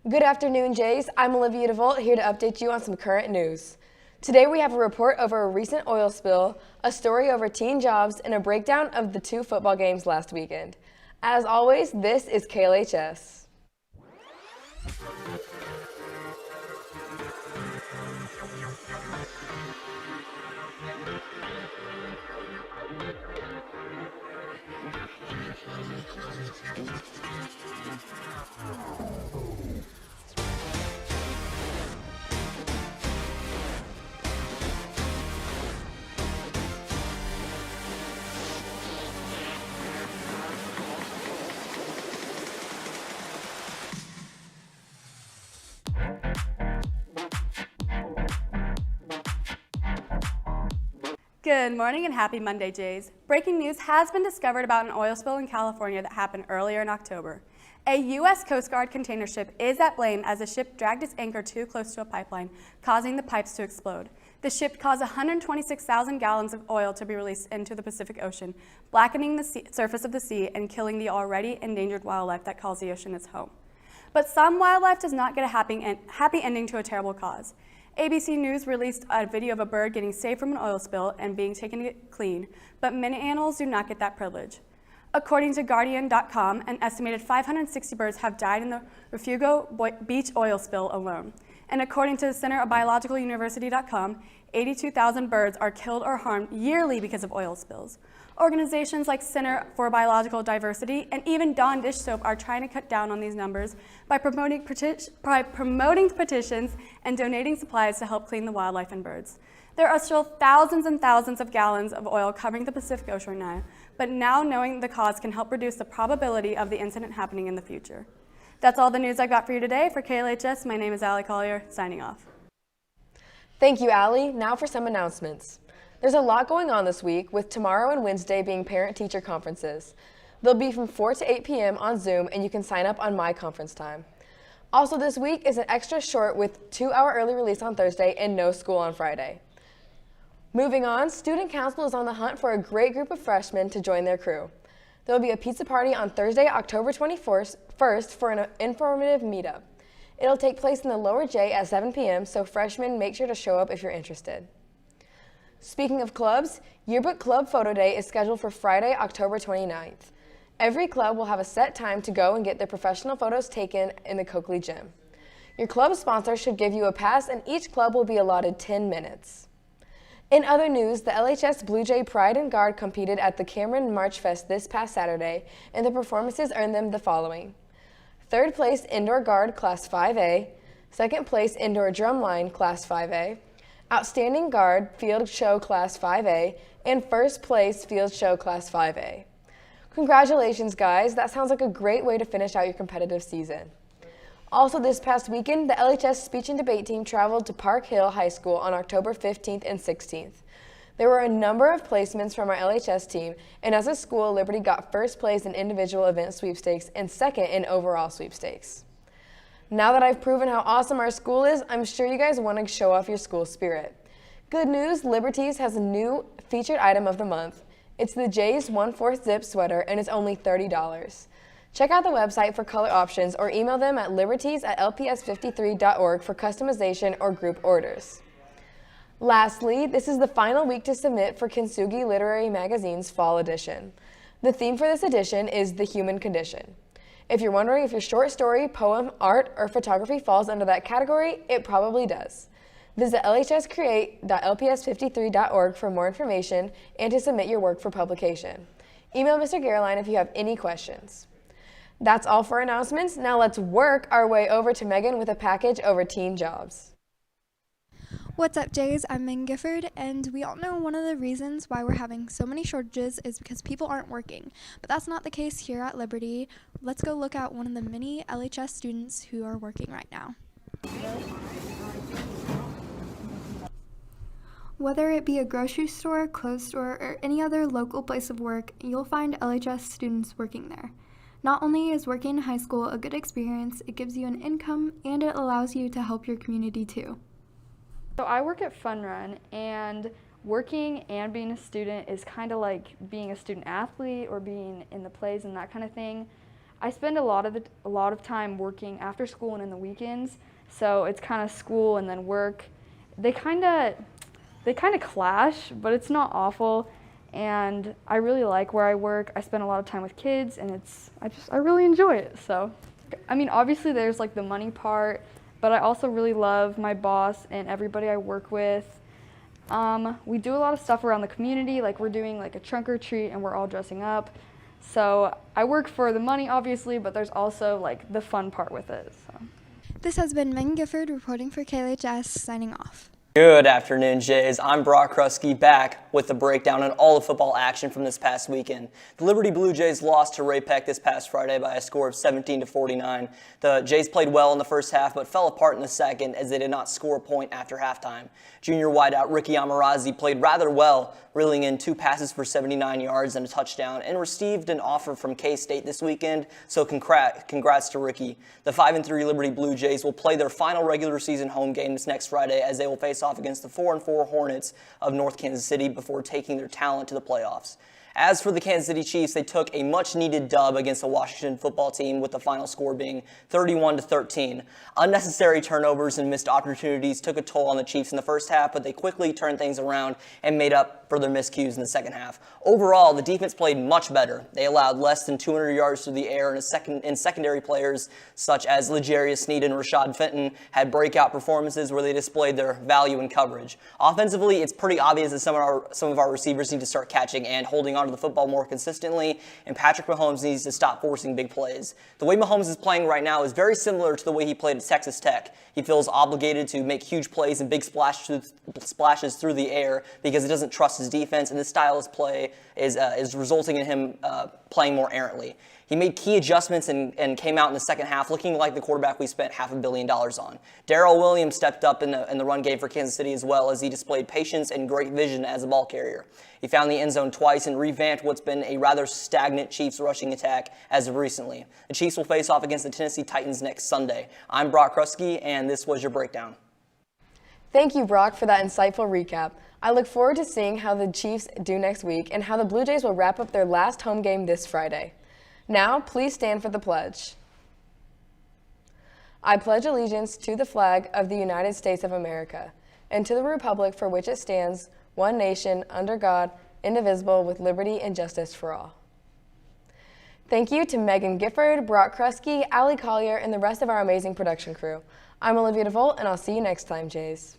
Good afternoon, Jays. I'm Olivia DeVolt, here to update you on some current news. Today we have a report over a recent oil spill, a story over teen jobs, and a breakdown of the 2 football games last weekend. As always, this is KLHS. Good morning and happy Monday, Jays. Breaking news has been discovered about an oil spill in California that happened earlier in October. A U.S. Coast Guard container ship is at blame as the ship dragged its anchor too close to a pipeline, causing the pipes to explode. The ship caused 126,000 gallons of oil to be released into the Pacific Ocean, blackening the surface of the sea and killing the already endangered wildlife that calls the ocean its home. But some wildlife does not get a happy ending to a terrible cause. ABC News released a video of a bird getting saved from an oil spill and being taken to get clean, but many animals do not get that privilege. According to Guardian.com, an estimated 560 birds have died in the Refugio Beach oil spill alone. And according to the Center of Biological University.com, 82,000 birds are killed or harmed yearly because of oil spills. Organizations like Center for Biological Diversity and even Dawn Dish Soap are trying to cut down on these numbers by promoting petitions and donating supplies to help clean the wildlife and birds. There are still thousands and thousands of gallons of oil covering the Pacific Ocean now, but now knowing the cause can help reduce the probability of the incident happening in the future. That's all the news I got for you today. For KLHS, my name is Allie Collier, signing off. Thank you, Allie. Now for some announcements. There's a lot going on this week, with tomorrow and Wednesday being parent-teacher conferences. They'll be from 4 to 8 p.m. on Zoom, and you can sign up on My Conference Time. Also this week is an extra short with 2-hour early release on Thursday and no school on Friday. Moving on, Student Council is on the hunt for a great group of freshmen to join their crew. There will be a pizza party on Thursday, October 21st for an informative meetup. It'll take place in the Lower J at 7 p.m., so freshmen, make sure to show up if you're interested. Speaking of clubs, Yearbook Club Photo Day is scheduled for Friday, October 29th. Every club will have a set time to go and get their professional photos taken in the Coakley Gym. Your club sponsor should give you a pass, and each club will be allotted 10 minutes. In other news, the LHS Blue Jay Pride and Guard competed at the Cameron March Fest this past Saturday, and the performances earned them the following: 3rd place Indoor Guard Class 5A, 2nd place Indoor Drumline Class 5A, Outstanding Guard Field Show Class 5A, and 1st place Field Show Class 5A. Congratulations, guys. That sounds like a great way to finish out your competitive season. Also this past weekend, the LHS Speech and Debate team traveled to Park Hill High School on October 15th and 16th. There were a number of placements from our LHS team, and as a school, Liberty got 1st place in individual event sweepstakes and 2nd in overall sweepstakes. Now that I've proven how awesome our school is, I'm sure you guys want to show off your school spirit. Good news, Liberty's has a new featured item of the month. It's the Jays 1/4 zip sweater, and it's only $30. Check out the website for color options or email them at liberties@lps53.org for customization or group orders. Lastly, this is the final week to submit for Kintsugi Literary Magazine's Fall Edition. The theme for this edition is the human condition. If you're wondering if your short story, poem, art, or photography falls under that category, it probably does. Visit lhscreate.lps53.org for more information and to submit your work for publication. Email Mr. Gerline if you have any questions. That's all for announcements. Now let's work our way over to Megan with a package over teen jobs. What's up, Jays? I'm Megan Gifford, and we all know one of the reasons why we're having so many shortages is because people aren't working. But that's not the case here at Liberty. Let's go look at one of the many LHS students who are working right now. Whether it be a grocery store, clothes store, or any other local place of work, you'll find LHS students working there. Not only is working in high school a good experience, it gives you an income and it allows you to help your community too. So I work at Fun Run, and working and being a student is kind of like being a student athlete or being in the plays and that kind of thing. I spend a lot of time working after school and in the weekends, so it's kind of school and then work. They kind of clash, but it's not awful. And I really like where I work. I spend a lot of time with kids, and I really enjoy it. So, I mean, obviously there's like the money part, but I also really love my boss and everybody I work with. We do a lot of stuff around the community, like we're doing like a trunk or treat and we're all dressing up. So I work for the money, obviously, but there's also like the fun part with it. So. This has been Megan Gifford reporting for KLHS, signing off. Good afternoon, Jays. I'm Brock Krusky, back with the breakdown on all the football action from this past weekend. The Liberty Blue Jays lost to Ray Peck this past Friday by a score of 17-49. The Jays played well in the first half, but fell apart in the second as they did not score a point after halftime. Junior wideout Ricky Amarazzi played rather well, reeling in 2 passes for 79 yards and a touchdown, and received an offer from K-State this weekend, so congrats to Ricky. The 5-3 Liberty Blue Jays will play their final regular season home game this next Friday as they will face off against the 4-4 Hornets of North Kansas City before taking their talent to the playoffs. As for the Kansas City Chiefs, they took a much-needed dub against the Washington football team, with the final score being 31-13. Unnecessary turnovers and missed opportunities took a toll on the Chiefs in the first half, but they quickly turned things around and made up for their miscues in the second half. Overall, the defense played much better. They allowed less than 200 yards through the air, and secondary players such as L'Jarius Sneed and Rashad Fenton had breakout performances where they displayed their value in coverage. Offensively, it's pretty obvious that some of our receivers need to start catching and holding onto the football more consistently, and Patrick Mahomes needs to stop forcing big plays. The way Mahomes is playing right now is very similar to the way he played at Texas Tech. He feels obligated to make huge plays and big splashes through the air because he doesn't trust his defense, and this style of play is resulting in him playing more errantly. He made key adjustments and came out in the second half looking like the quarterback we spent $500 million on. Darrell Williams stepped up in the run game for Kansas City as well, as he displayed patience and great vision as a ball carrier. He found the end zone twice and revamped what's been a rather stagnant Chiefs rushing attack as of recently. The Chiefs will face off against the Tennessee Titans next Sunday. I'm Brock Krusky, and this was your breakdown. Thank you, Brock, for that insightful recap. I look forward to seeing how the Chiefs do next week and how the Blue Jays will wrap up their last home game this Friday. Now, please stand for the pledge. I pledge allegiance to the flag of the United States of America and to the republic for which it stands, one nation, under God, indivisible, with liberty and justice for all. Thank you to Megan Gifford, Brock Krusky, Allie Collier, and the rest of our amazing production crew. I'm Olivia DeVolt, and I'll see you next time, Jays.